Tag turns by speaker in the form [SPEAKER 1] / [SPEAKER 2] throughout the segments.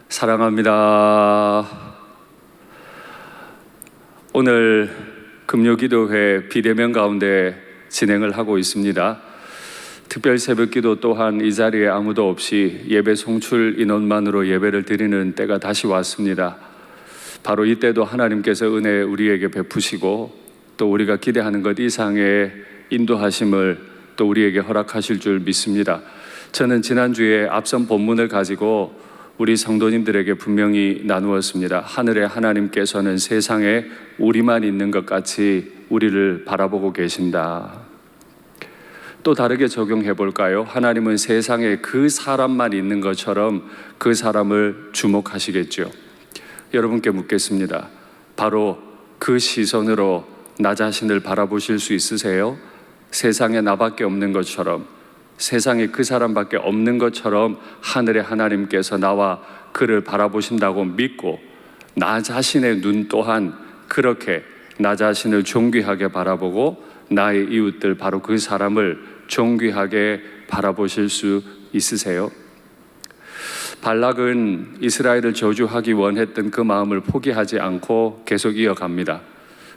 [SPEAKER 1] 사랑합니다. 오늘 금요기도회 비대면 가운데 진행을 하고 있습니다. 특별 새벽기도 또한 이 자리에 아무도 없이 예배 송출 인원만으로 예배를 드리는 때가 다시 왔습니다. 바로 이때도 하나님께서 은혜 우리에게 베푸시고 또 우리가 기대하는 것 이상의 인도하심을 또 우리에게 허락하실 줄 믿습니다. 저는 지난주에 앞선 본문을 가지고 우리 성도님들에게 분명히 나누었습니다. 하늘의 하나님께서는 세상에 우리만 있는 것 같이 우리를 바라보고 계신다. 또 다르게 적용해 볼까요? 하나님은 세상에 그 사람만 있는 것처럼 그 사람을 주목하시겠죠. 여러분께 묻겠습니다. 바로 그 시선으로 나 자신을 바라보실 수 있으세요? 세상에 나밖에 없는 것처럼, 세상에 그 사람밖에 없는 것처럼 하늘의 하나님께서 나와 그를 바라보신다고 믿고 나 자신의 눈 또한 그렇게 나 자신을 존귀하게 바라보고 나의 이웃들 바로 그 사람을 존귀하게 바라보실 수 있으세요? 발락은 이스라엘을 저주하기 원했던 그 마음을 포기하지 않고 계속 이어갑니다.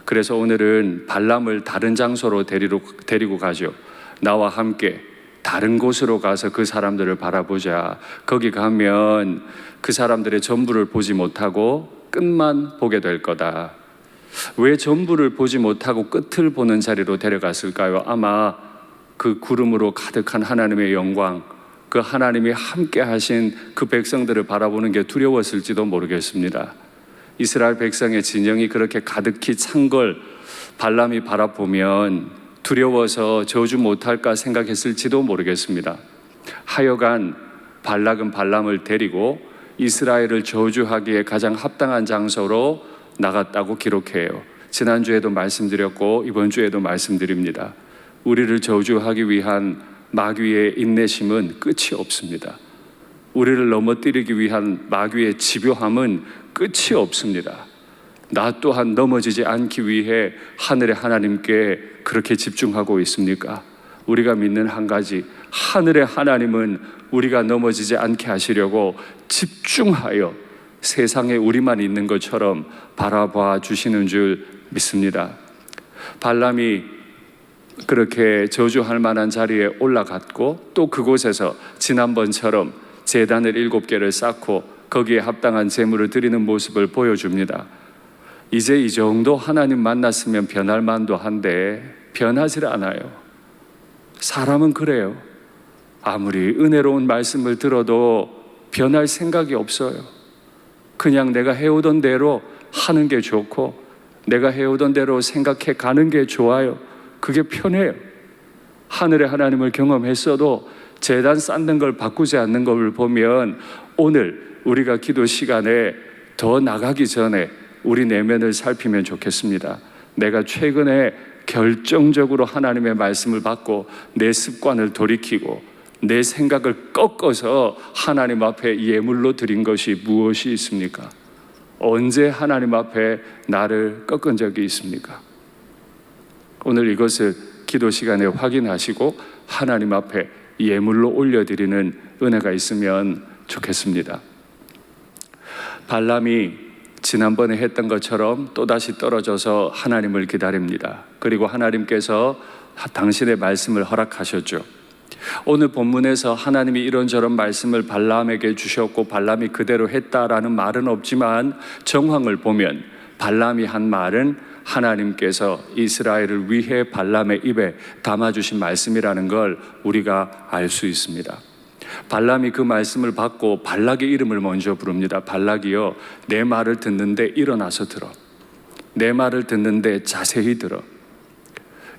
[SPEAKER 1] 그래서 오늘은 발람을 다른 장소로 데리고 가죠. 나와 함께 다른 곳으로 가서 그 사람들을 바라보자. 거기 가면 그 사람들의 전부를 보지 못하고 끝만 보게 될 거다. 왜 전부를 보지 못하고 끝을 보는 자리로 데려갔을까요? 아마 그 구름으로 가득한 하나님의 영광, 그 하나님이 함께 하신 그 백성들을 바라보는 게 두려웠을지도 모르겠습니다. 이스라엘 백성의 진영이 그렇게 가득히 찬 걸 발람이 바라보면 두려워서 저주 못할까 생각했을지도 모르겠습니다. 하여간 발락은 발람을 데리고 이스라엘을 저주하기에 가장 합당한 장소로 나갔다고 기록해요. 지난주에도 말씀드렸고 이번 주에도 말씀드립니다. 우리를 저주하기 위한 마귀의 인내심은 끝이 없습니다. 우리를 넘어뜨리기 위한 마귀의 집요함은 끝이 없습니다. 나 또한 넘어지지 않기 위해 하늘의 하나님께 그렇게 집중하고 있습니까? 우리가 믿는 한 가지, 하늘의 하나님은 우리가 넘어지지 않게 하시려고 집중하여 세상에 우리만 있는 것처럼 바라봐 주시는 줄 믿습니다. 발람이 그렇게 저주할 만한 자리에 올라갔고 또 그곳에서 지난번처럼 제단을 7개를 쌓고 거기에 합당한 제물을 드리는 모습을 보여줍니다. 이제 이 정도 하나님 만났으면 변할 만도 한데 변하질 않아요. 사람은 그래요. 아무리 은혜로운 말씀을 들어도 변할 생각이 없어요. 그냥 내가 해오던 대로 하는 게 좋고 내가 해오던 대로 생각해 가는 게 좋아요. 그게 편해요. 하늘의 하나님을 경험했어도 제단 쌓는 걸 바꾸지 않는 걸 보면 오늘 우리가 기도 시간에 더 나가기 전에 우리 내면을 살피면 좋겠습니다. 내가 최근에 결정적으로 하나님의 말씀을 받고 내 습관을 돌이키고 내 생각을 꺾어서 하나님 앞에 예물로 드린 것이 무엇이 있습니까? 언제 하나님 앞에 나를 꺾은 적이 있습니까? 오늘 이것을 기도 시간에 확인하시고 하나님 앞에 예물로 올려드리는 은혜가 있으면 좋겠습니다. 발람이 지난번에 했던 것처럼 또다시 떨어져서 하나님을 기다립니다. 그리고 하나님께서 당신의 말씀을 허락하셨죠. 오늘 본문에서 하나님이 이런저런 말씀을 발람에게 주셨고 발람이 그대로 했다라는 말은 없지만 정황을 보면 발람이 한 말은 하나님께서 이스라엘을 위해 발람의 입에 담아주신 말씀이라는 걸 우리가 알 수 있습니다. 발람이 그 말씀을 받고 발락의 이름을 먼저 부릅니다. 발락이여, 내 말을 듣는데 일어나서 들어. 내 말을 듣는데 자세히 들어.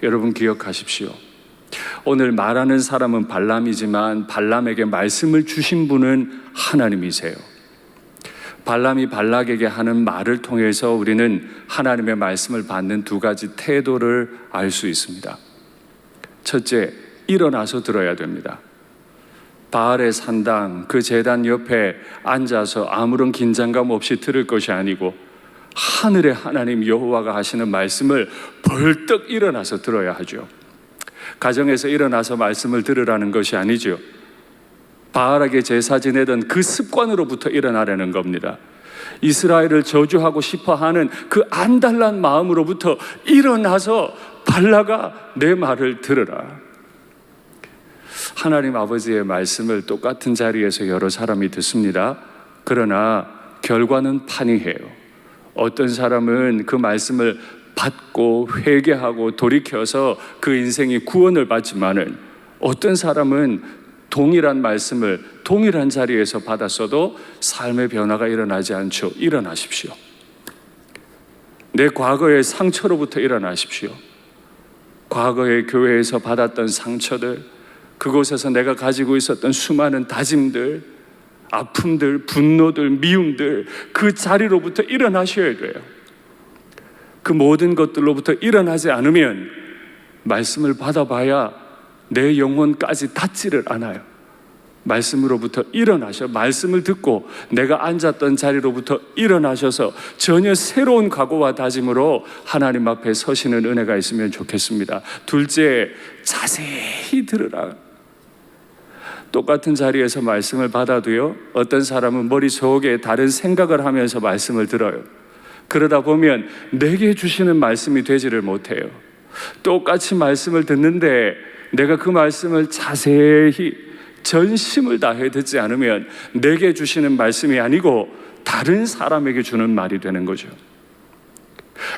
[SPEAKER 1] 여러분 기억하십시오. 오늘 말하는 사람은 발람이지만 발람에게 말씀을 주신 분은 하나님이세요. 발람이 발락에게 하는 말을 통해서 우리는 하나님의 말씀을 받는 두 가지 태도를 알 수 있습니다. 첫째, 일어나서 들어야 됩니다. 바알의 산당, 그 제단 옆에 앉아서 아무런 긴장감 없이 들을 것이 아니고 하늘의 하나님 여호와가 하시는 말씀을 벌떡 일어나서 들어야 하죠. 가정에서 일어나서 말씀을 들으라는 것이 아니죠. 바알에게 제사 지내던 그 습관으로부터 일어나려는 겁니다. 이스라엘을 저주하고 싶어하는 그 안달난 마음으로부터 일어나서 발라가 내 말을 들으라. 하나님 아버지의 말씀을 똑같은 자리에서 여러 사람이 듣습니다. 그러나 결과는 판이해요. 어떤 사람은 그 말씀을 받고 회개하고 돌이켜서 그 인생이 구원을 받지만은, 어떤 사람은 동일한 말씀을 동일한 자리에서 받았어도 삶의 변화가 일어나지 않죠. 일어나십시오. 내 과거의 상처로부터 일어나십시오. 과거의 교회에서 받았던 상처들, 그곳에서 내가 가지고 있었던 수많은 다짐들, 아픔들, 분노들, 미움들, 그 자리로부터 일어나셔야 돼요. 그 모든 것들로부터 일어나지 않으면 말씀을 받아봐야 내 영혼까지 닿지를 않아요. 말씀으로부터 일어나셔, 말씀을 듣고 내가 앉았던 자리로부터 일어나셔서 전혀 새로운 각오와 다짐으로 하나님 앞에 서시는 은혜가 있으면 좋겠습니다. 둘째, 자세히 들으라. 똑같은 자리에서 말씀을 받아도요, 어떤 사람은 머릿속에 다른 생각을 하면서 말씀을 들어요. 그러다 보면 내게 주시는 말씀이 되지를 못해요. 똑같이 말씀을 듣는데 내가 그 말씀을 자세히 전심을 다해 듣지 않으면 내게 주시는 말씀이 아니고 다른 사람에게 주는 말이 되는 거죠.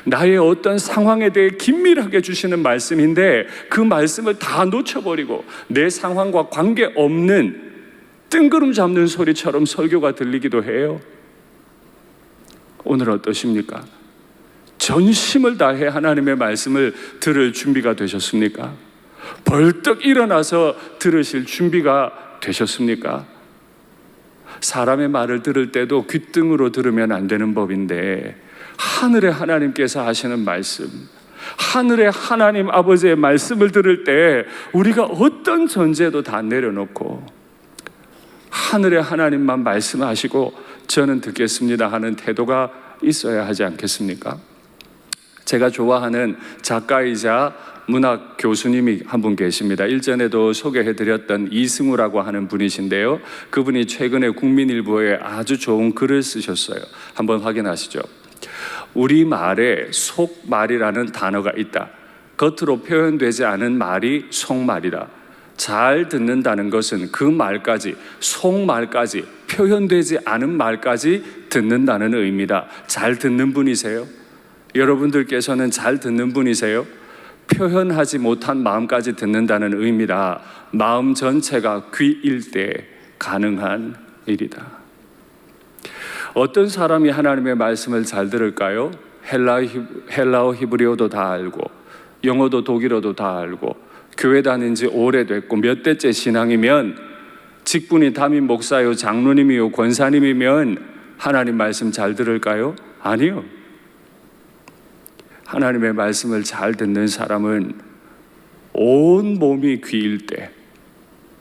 [SPEAKER 1] 나의 어떤 상황에 대해 긴밀하게 주시는 말씀인데 그 말씀을 다 놓쳐버리고 내 상황과 관계없는 뜬구름 잡는 소리처럼 설교가 들리기도 해요. 오늘 어떠십니까? 전심을 다해 하나님의 말씀을 들을 준비가 되셨습니까? 벌떡 일어나서 들으실 준비가 되셨습니까? 사람의 말을 들을 때도 귓등으로 들으면 안 되는 법인데, 하늘의 하나님께서 하시는 말씀, 하늘의 하나님 아버지의 말씀을 들을 때 우리가 어떤 전제도 다 내려놓고 하늘의 하나님만 말씀하시고 저는 듣겠습니다 하는 태도가 있어야 하지 않겠습니까? 제가 좋아하는 작가이자 문학 교수님이 한 분 계십니다. 일전에도 소개해드렸던 이승우라고 하는 분이신데요, 그분이 최근에 국민일보에 아주 좋은 글을 쓰셨어요. 한번 확인하시죠. 우리말에 속말이라는 단어가 있다. 겉으로 표현되지 않은 말이 속말이다. 잘 듣는다는 것은 그 말까지, 속말까지, 표현되지 않은 말까지 듣는다는 의미다. 잘 듣는 분이세요? 여러분들께서는 잘 듣는 분이세요? 표현하지 못한 마음까지 듣는다는 의미라. 마음 전체가 귀일 때 가능한 일이다. 어떤 사람이 하나님의 말씀을 잘 들을까요? 헬라어 히브리어도 다 알고 영어도 독일어도 다 알고 교회 다닌 지 오래됐고 몇 대째 신앙이면, 직분이 담임 목사요 장로님이요 권사님이면 하나님 말씀 잘 들을까요? 아니요. 하나님의 말씀을 잘 듣는 사람은 온 몸이 귀일 때,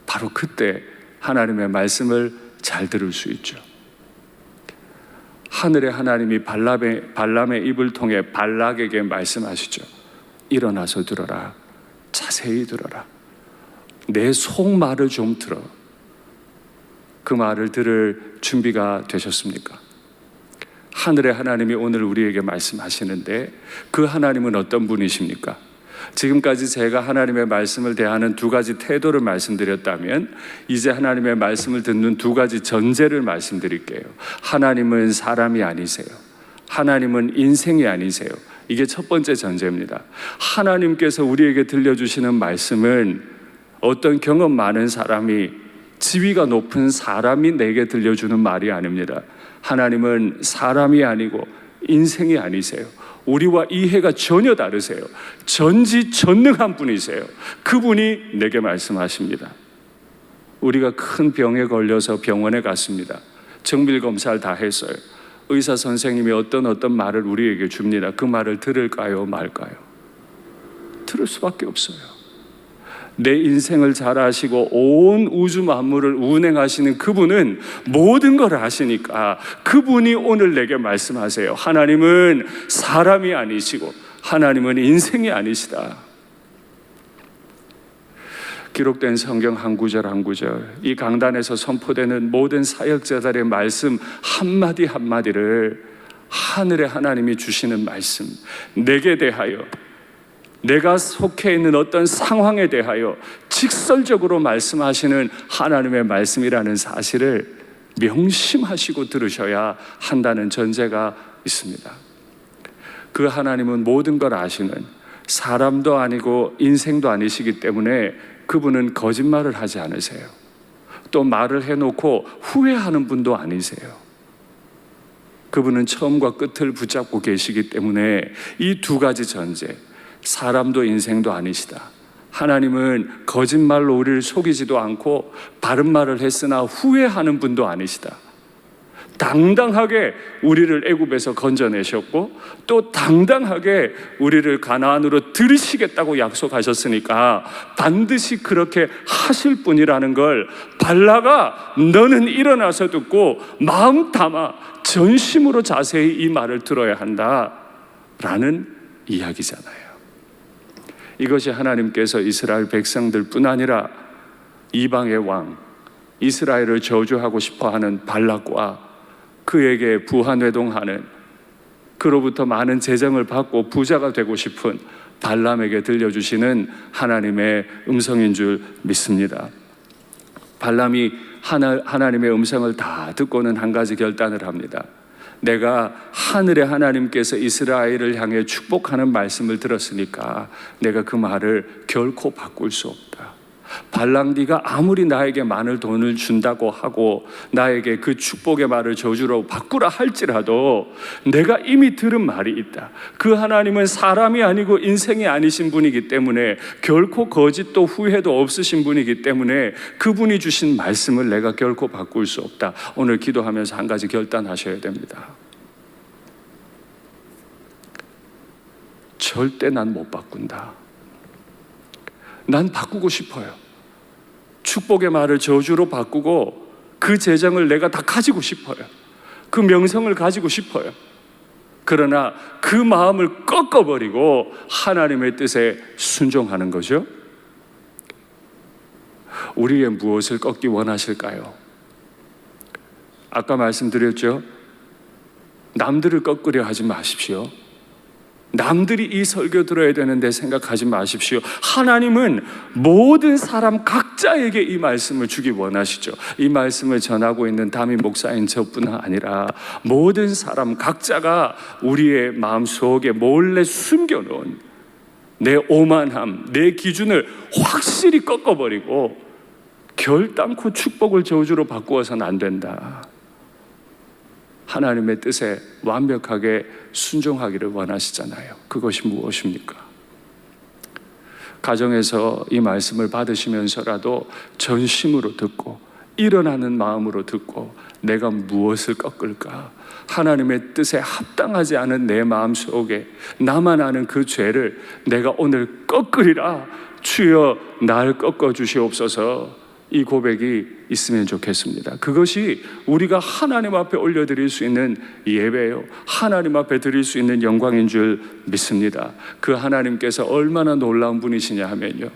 [SPEAKER 1] 바로 그때 하나님의 말씀을 잘 들을 수 있죠. 하늘의 하나님이 발람의 입을 통해 발락에게 말씀하시죠. 일어나서 들어라. 자세히 들어라. 내 속말을 좀 들어. 그 말을 들을 준비가 되셨습니까? 하늘의 하나님이 오늘 우리에게 말씀하시는데 그 하나님은 어떤 분이십니까? 지금까지 제가 하나님의 말씀을 대하는 두 가지 태도를 말씀드렸다면, 이제 하나님의 말씀을 듣는 두 가지 전제를 말씀드릴게요. 하나님은 사람이 아니세요. 하나님은 인생이 아니세요. 이게 첫 번째 전제입니다. 하나님께서 우리에게 들려주시는 말씀은 어떤 경험 많은 사람이, 지위가 높은 사람이 내게 들려주는 말이 아닙니다. 하나님은 사람이 아니고 인생이 아니세요. 우리와 이해가 전혀 다르세요. 전지전능한 분이세요. 그분이 내게 말씀하십니다. 우리가 큰 병에 걸려서 병원에 갔습니다. 정밀검사를 다 했어요. 의사 선생님이 어떤 말을 우리에게 줍니다. 그 말을 들을까요, 말까요? 들을 수밖에 없어요. 내 인생을 잘 아시고 온 우주 만물을 운행하시는 그분은 모든 걸 아시니까 그분이 오늘 내게 말씀하세요. 하나님은 사람이 아니시고 하나님은 인생이 아니시다. 기록된 성경 한 구절 한 구절, 이 강단에서 선포되는 모든 사역자들의 말씀 한마디 한마디를 하늘의 하나님이 주시는 말씀, 내게 대하여, 내가 속해 있는 어떤 상황에 대하여 직설적으로 말씀하시는 하나님의 말씀이라는 사실을 명심하시고 들으셔야 한다는 전제가 있습니다. 그 하나님은 모든 걸 아시는, 사람도 아니고 인생도 아니시기 때문에 그분은 거짓말을 하지 않으세요. 또 말을 해놓고 후회하는 분도 아니세요. 그분은 처음과 끝을 붙잡고 계시기 때문에 이 두 가지 전제, 사람도 인생도 아니시다, 하나님은 거짓말로 우리를 속이지도 않고 바른 말을 했으나 후회하는 분도 아니시다, 당당하게 우리를 애굽에서 건져내셨고 또 당당하게 우리를 가나안으로 들이시겠다고 약속하셨으니까 반드시 그렇게 하실 분이라는 걸 발라가 너는 일어나서 듣고 마음 담아 전심으로 자세히 이 말을 들어야 한다라는 이야기잖아요. 이것이 하나님께서 이스라엘 백성들뿐 아니라 이방의 왕 이스라엘을 저주하고 싶어하는 발락과 그에게 부하뇌동하는, 그로부터 많은 재정을 받고 부자가 되고 싶은 발람에게 들려주시는 하나님의 음성인 줄 믿습니다. 발람이 하나님의 음성을 다 듣고는 한 가지 결단을 합니다. 내가 하늘의 하나님께서 이스라엘을 향해 축복하는 말씀을 들었으니까 내가 그 말을 결코 바꿀 수 없다. 발랑 네가 아무리 나에게 많은 돈을 준다고 하고 나에게 그 축복의 말을 저주로 바꾸라 할지라도 내가 이미 들은 말이 있다. 그 하나님은 사람이 아니고 인생이 아니신 분이기 때문에 결코 거짓도 후회도 없으신 분이기 때문에 그분이 주신 말씀을 내가 결코 바꿀 수 없다. 오늘 기도하면서 한 가지 결단하셔야 됩니다. 절대 난 못 바꾼다. 난 바꾸고 싶어요. 축복의 말을 저주로 바꾸고 그 재정을 내가 다 가지고 싶어요. 그 명성을 가지고 싶어요. 그러나 그 마음을 꺾어버리고 하나님의 뜻에 순종하는 거죠. 우리의 무엇을 꺾기 원하실까요? 아까 말씀드렸죠. 남들을 꺾으려 하지 마십시오. 남들이 이 설교 들어야 되는데 생각하지 마십시오. 하나님은 모든 사람 각자에게 이 말씀을 주기 원하시죠. 이 말씀을 전하고 있는 담임 목사인 저뿐 아니라 모든 사람 각자가 우리의 마음속에 몰래 숨겨놓은 내 오만함, 내 기준을 확실히 꺾어버리고 결단코 축복을 저주로 바꾸어서는 안 된다. 하나님의 뜻에 완벽하게 순종하기를 원하시잖아요. 그것이 무엇입니까? 가정에서 이 말씀을 받으시면서라도 전심으로 듣고 일어나는 마음으로 듣고 내가 무엇을 꺾을까? 하나님의 뜻에 합당하지 않은 내 마음 속에 나만 아는 그 죄를 내가 오늘 꺾으리라. 주여 날 꺾어 주시옵소서. 이 고백이 있으면 좋겠습니다. 그것이 우리가 하나님 앞에 올려드릴 수 있는 예배요, 하나님 앞에 드릴 수 있는 영광인 줄 믿습니다. 그 하나님께서 얼마나 놀라운 분이시냐 하면요,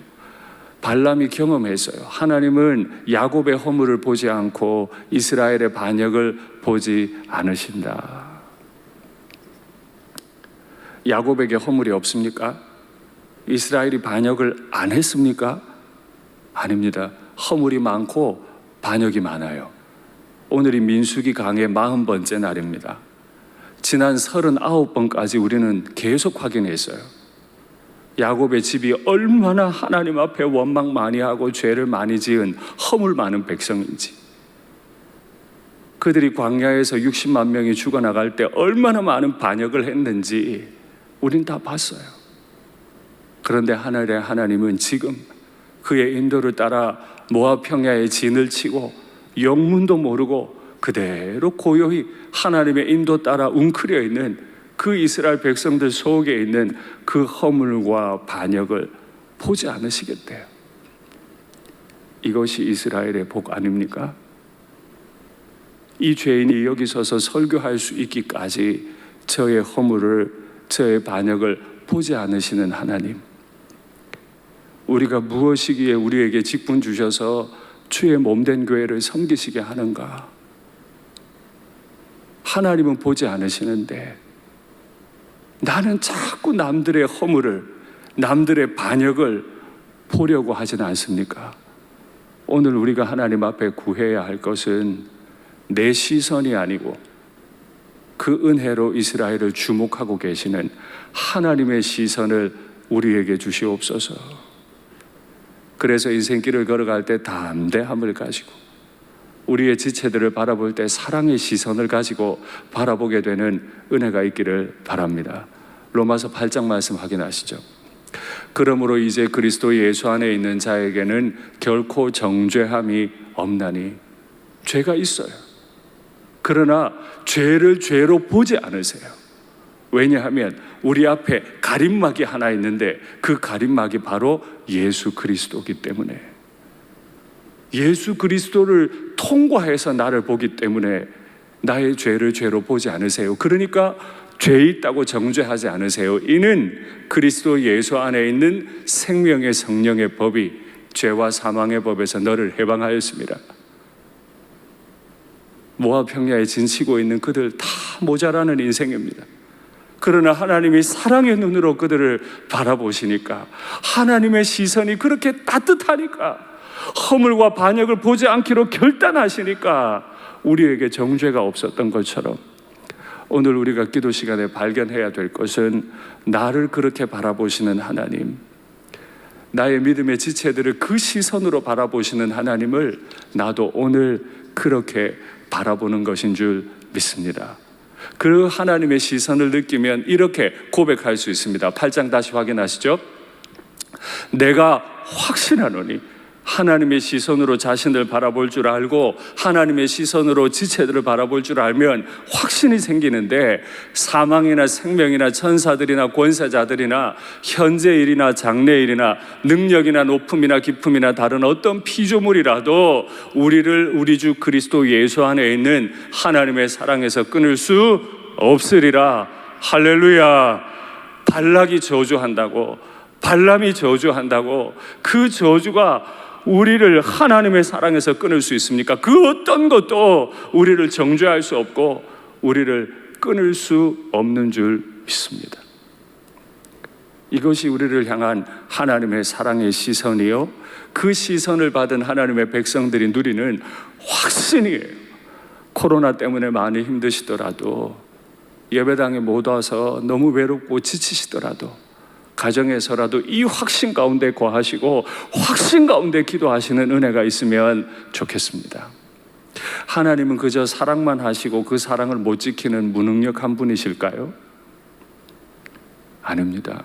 [SPEAKER 1] 발람이 경험했어요. 하나님은 야곱의 허물을 보지 않고 이스라엘의 반역을 보지 않으신다. 야곱에게 허물이 없습니까? 이스라엘이 반역을 안 했습니까? 아닙니다. 허물이 많고 반역이 많아요. 오늘이 민수기 강의 40번째 날입니다. 지난 39번까지 우리는 계속 확인했어요. 야곱의 집이 얼마나 하나님 앞에 원망 많이 하고 죄를 많이 지은 허물 많은 백성인지, 그들이 광야에서 60만 명이 죽어나갈 때 얼마나 많은 반역을 했는지 우린 다 봤어요. 그런데 하늘의 하나님은 지금 그의 인도를 따라 모압 평야에 진을 치고 영문도 모르고 그대로 고요히 하나님의 인도 따라 웅크려 있는 그 이스라엘 백성들 속에 있는 그 허물과 반역을 보지 않으시겠대요. 이것이 이스라엘의 복 아닙니까? 이 죄인이 여기 서서 설교할 수 있기까지 저의 허물을, 저의 반역을 보지 않으시는 하나님, 우리가 무엇이기에 우리에게 직분 주셔서 주의 몸된 교회를 섬기시게 하는가? 하나님은 보지 않으시는데 나는 자꾸 남들의 허물을, 남들의 반역을 보려고 하진 않습니까? 오늘 우리가 하나님 앞에 구해야 할 것은 내 시선이 아니고 그 은혜로 이스라엘을 주목하고 계시는 하나님의 시선을 우리에게 주시옵소서. 그래서 인생길을 걸어갈 때 담대함을 가지고 우리의 지체들을 바라볼 때 사랑의 시선을 가지고 바라보게 되는 은혜가 있기를 바랍니다. 로마서 8장 말씀 확인하시죠. 그러므로 이제 그리스도 예수 안에 있는 자에게는 결코 정죄함이 없나니. 죄가 있어요. 그러나 죄를 죄로 보지 않으세요. 왜냐하면 우리 앞에 가림막이 하나 있는데 그 가림막이 바로 예수 그리스도이기 때문에, 예수 그리스도를 통과해서 나를 보기 때문에 나의 죄를 죄로 보지 않으세요. 그러니까 죄 있다고 정죄하지 않으세요. 이는 그리스도 예수 안에 있는 생명의 성령의 법이 죄와 사망의 법에서 너를 해방하였습니다. 모압 평야에 진치고 있는 그들 다 모자라는 인생입니다. 그러나 하나님이 사랑의 눈으로 그들을 바라보시니까, 하나님의 시선이 그렇게 따뜻하니까, 허물과 반역을 보지 않기로 결단하시니까 우리에게 정죄가 없었던 것처럼 오늘 우리가 기도 시간에 발견해야 될 것은 나를 그렇게 바라보시는 하나님, 나의 믿음의 지체들을 그 시선으로 바라보시는 하나님을 나도 오늘 그렇게 바라보는 것인 줄 믿습니다. 그 하나님의 시선을 느끼면 이렇게 고백할 수 있습니다. 8장 다시 확인하시죠. 내가 확신하노니, 하나님의 시선으로 자신을 바라볼 줄 알고 하나님의 시선으로 지체들을 바라볼 줄 알면 확신이 생기는데, 사망이나 생명이나 천사들이나 권세자들이나 현재일이나 장래일이나 능력이나 높음이나 깊음이나 다른 어떤 피조물이라도 우리를 우리 주 그리스도 예수 안에 있는 하나님의 사랑에서 끊을 수 없으리라. 할렐루야. 발락이 저주한다고, 발람이 저주한다고 그 저주가 우리를 하나님의 사랑에서 끊을 수 있습니까? 그 어떤 것도 우리를 정죄할 수 없고 우리를 끊을 수 없는 줄 믿습니다. 이것이 우리를 향한 하나님의 사랑의 시선이요, 그 시선을 받은 하나님의 백성들이 누리는 확신이에요. 코로나 때문에 많이 힘드시더라도, 예배당에 못 와서 너무 외롭고 지치시더라도 가정에서라도 이 확신 가운데 거하시고 확신 가운데 기도하시는 은혜가 있으면 좋겠습니다. 하나님은 그저 사랑만 하시고 그 사랑을 못 지키는 무능력한 분이실까요? 아닙니다.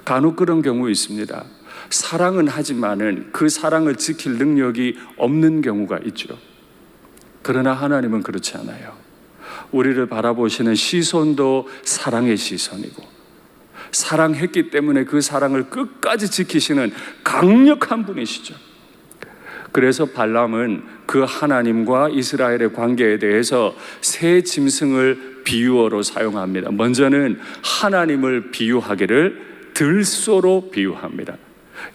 [SPEAKER 1] 간혹 그런 경우 있습니다. 사랑은 하지만은 그 사랑을 지킬 능력이 없는 경우가 있죠. 그러나 하나님은 그렇지 않아요. 우리를 바라보시는 시선도 사랑의 시선이고, 사랑했기 때문에 그 사랑을 끝까지 지키시는 강력한 분이시죠. 그래서 발람은 그 하나님과 이스라엘의 관계에 대해서 새 짐승을 비유어로 사용합니다. 먼저는 하나님을 비유하기를 들소로 비유합니다.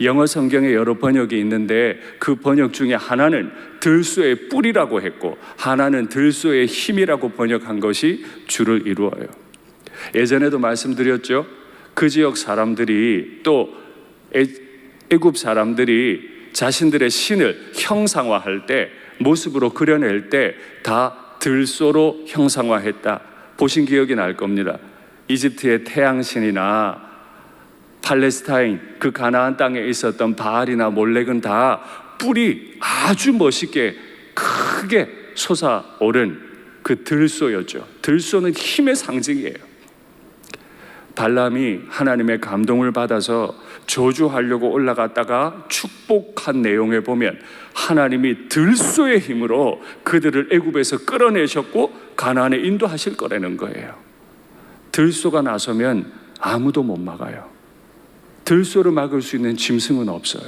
[SPEAKER 1] 영어 성경에 여러 번역이 있는데 그 번역 중에 하나는 들소의 뿔이라고 했고 하나는 들소의 힘이라고 번역한 것이 주를 이루어요. 예전에도 말씀드렸죠. 그 지역 사람들이 또 애굽 사람들이 자신들의 신을 형상화할 때, 모습으로 그려낼 때 다 들소로 형상화했다. 보신 기억이 날 겁니다. 이집트의 태양신이나 팔레스타인 그 가나안 땅에 있었던 바알이나 몰렉은 다 뿔이 아주 멋있게 크게 솟아오른 그 들소였죠. 들소는 힘의 상징이에요. 발람이 하나님의 감동을 받아서 저주하려고 올라갔다가 축복한 내용에 보면 하나님이 들소의 힘으로 그들을 애굽에서 끌어내셨고 가나안에 인도하실 거라는 거예요. 들소가 나서면 아무도 못 막아요. 들소를 막을 수 있는 짐승은 없어요.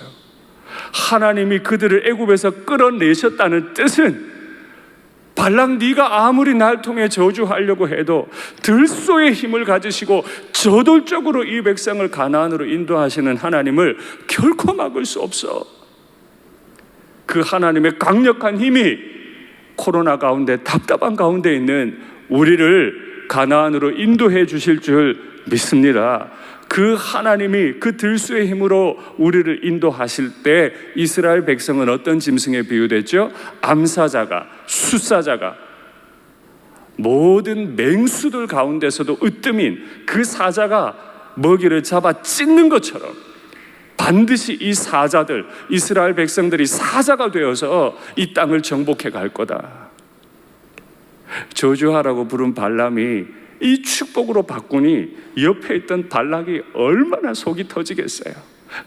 [SPEAKER 1] 하나님이 그들을 애굽에서 끌어내셨다는 뜻은 발락, 네가 아무리 날 통해 저주하려고 해도 들소의 힘을 가지시고 저돌적으로 이 백성을 가나안으로 인도하시는 하나님을 결코 막을 수 없어. 그 하나님의 강력한 힘이 코로나 가운데, 답답한 가운데 있는 우리를 가나안으로 인도해 주실 줄 믿습니다. 그 하나님이 그 들소의 힘으로 우리를 인도하실 때 이스라엘 백성은 어떤 짐승에 비유됐죠? 암사자가, 숫사자가, 모든 맹수들 가운데서도 으뜸인 그 사자가 먹이를 잡아 찢는 것처럼 반드시 이 사자들, 이스라엘 백성들이 사자가 되어서 이 땅을 정복해 갈 거다. 저주하라고 부른 발람이 이 축복으로 바꾸니 옆에 있던 발락이 얼마나 속이 터지겠어요.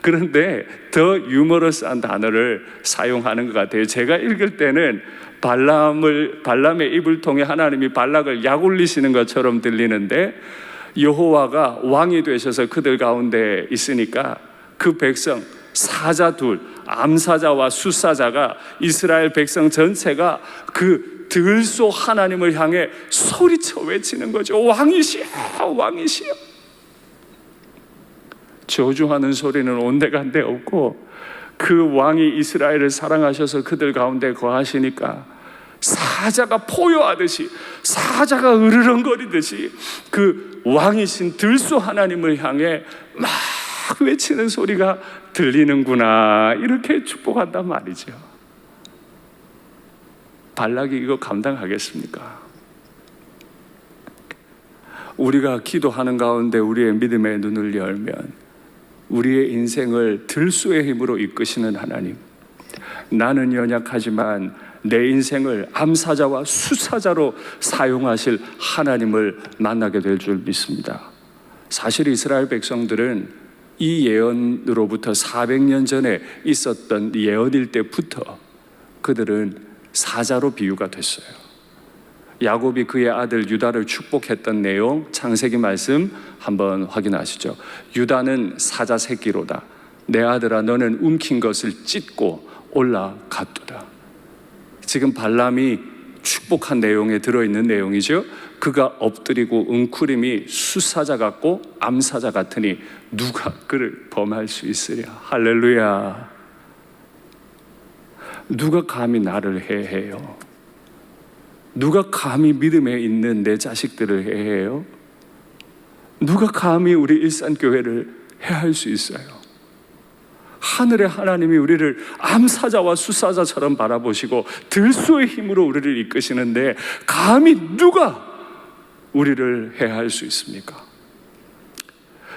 [SPEAKER 1] 그런데 더 유머러스한 단어를 사용하는 것 같아요. 제가 읽을 때는 발람의 입을 통해 하나님이 발락을 약올리시는 것처럼 들리는데, 여호와가 왕이 되셔서 그들 가운데 있으니까 그 백성 사자 둘, 암사자와 숫사자가, 이스라엘 백성 전체가 그 들소 하나님을 향해 소리쳐 외치는 거죠. 왕이시여, 왕이시여. 저주하는 소리는 온데간데 없고, 그 왕이 이스라엘을 사랑하셔서 그들 가운데 거하시니까 사자가 포효하듯이, 사자가 으르렁거리듯이 그 왕이신 들소 하나님을 향해 막 외치는 소리가 들리는구나, 이렇게 축복한단 말이죠. 발락이 이거 감당하겠습니까? 우리가 기도하는 가운데 우리의 믿음의 눈을 열면 우리의 인생을 들소의 힘으로 이끄시는 하나님, 나는 연약하지만 내 인생을 암사자와 숫사자로 사용하실 하나님을 만나게 될 줄 믿습니다. 사실 이스라엘 백성들은 이 예언으로부터 400년 전에 있었던 예언일 때부터 그들은 사자로 비유가 됐어요. 야곱이 그의 아들 유다를 축복했던 내용, 창세기 말씀 한번 확인하시죠. 유다는 사자 새끼로다. 내 아들아, 너는 움킨 것을 찢고 올라갔도다. 지금 발람이 축복한 내용에 들어있는 내용이죠. 그가 엎드리고 웅크림이 숫사자 같고 암사자 같으니 누가 그를 범할 수 있으랴. 할렐루야. 누가 감히 나를 해해요? 누가 감히 믿음에 있는 내 자식들을 해해요? 누가 감히 우리 일산교회를 해할 수 있어요? 하늘의 하나님이 우리를 암사자와 숫사자처럼 바라보시고 들소의 힘으로 우리를 이끄시는데 감히 누가 우리를 해할 수 있습니까?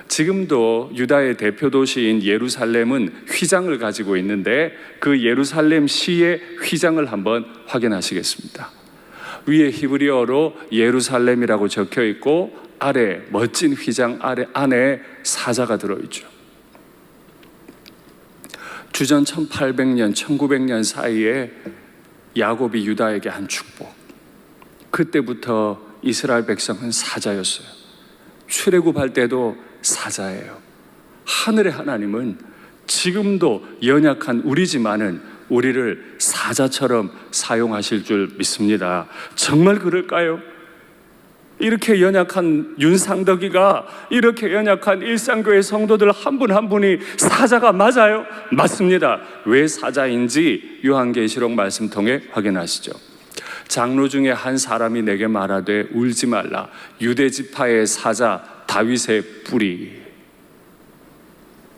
[SPEAKER 1] 지금도 유다의 대표 도시인 예루살렘은 휘장을 가지고 있는데 그 예루살렘 시의 휘장을 한번 확인하시겠습니다. 위에 히브리어로 예루살렘이라고 적혀 있고 아래 멋진 휘장 안에 사자가 들어있죠. 주전 1800년, 1900년 사이에 야곱이 유다에게 한 축복. 그때부터 이스라엘 백성은 사자였어요. 출애굽할 때도 사자예요. 하늘의 하나님은 지금도 연약한 우리지만은 우리를 사자처럼 사용하실 줄 믿습니다. 정말 그럴까요? 이렇게 연약한 윤상덕이가, 이렇게 연약한 일산교회 성도들 한 분 한 분이 사자가 맞아요? 맞습니다. 왜 사자인지 요한계시록 말씀 통해 확인하시죠. 장로 중에 한 사람이 내게 말하되 울지 말라. 유대 지파의 사자 다윗의 뿌리.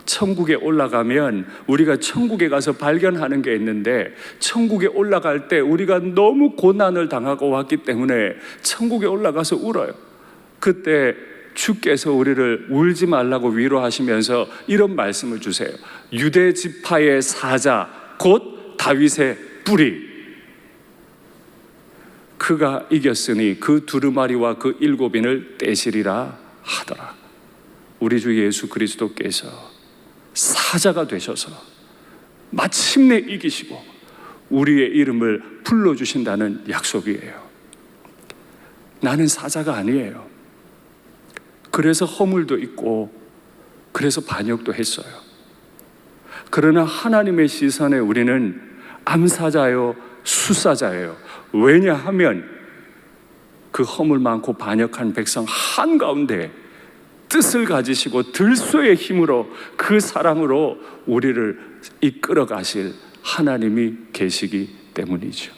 [SPEAKER 1] 천국에 올라가면 우리가 천국에 가서 발견하는 게 있는데, 천국에 올라갈 때 우리가 너무 고난을 당하고 왔기 때문에 천국에 올라가서 울어요. 그때 주께서 우리를 울지 말라고 위로하시면서 이런 말씀을 주세요. 유대 지파의 사자 곧 다윗의 뿌리, 그가 이겼으니 그 두루마리와 그 일곱인을 떼시리라 하더라. 우리 주 예수 그리스도께서 사자가 되셔서 마침내 이기시고 우리의 이름을 불러주신다는 약속이에요. 나는 사자가 아니에요. 그래서 허물도 있고 그래서 반역도 했어요. 그러나 하나님의 시선에 우리는 암사자요 숫사자예요. 왜냐하면 그 허물 많고 반역한 백성 한가운데 뜻을 가지시고 들소의 힘으로 그 사랑으로 우리를 이끌어 가실 하나님이 계시기 때문이죠.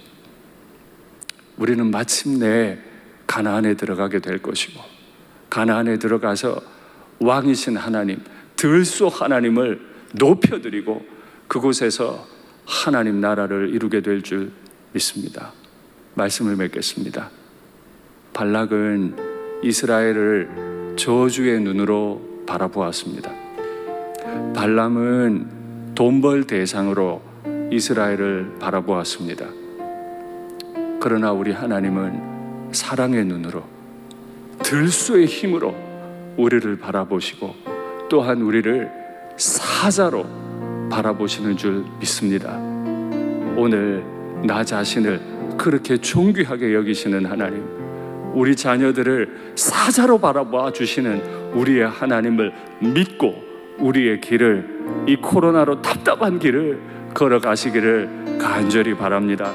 [SPEAKER 1] 우리는 마침내 가나안에 들어가게 될 것이고, 가나안에 들어가서 왕이신 하나님, 들소 하나님을 높여드리고 그곳에서 하나님 나라를 이루게 될 줄 믿습니다. 말씀을 맺겠습니다. 발락은 이스라엘을 저주의 눈으로 바라보았습니다. 발람은 돈벌 대상으로 이스라엘을 바라보았습니다. 그러나 우리 하나님은 사랑의 눈으로, 들소의 힘으로 우리를 바라보시고 또한 우리를 사자로 바라보시는 줄 믿습니다. 오늘 나 자신을 그렇게 존귀하게 여기시는 하나님, 우리 자녀들을 사자로 바라봐 주시는 우리의 하나님을 믿고 우리의 길을, 이 코로나로 답답한 길을 걸어가시기를 간절히 바랍니다.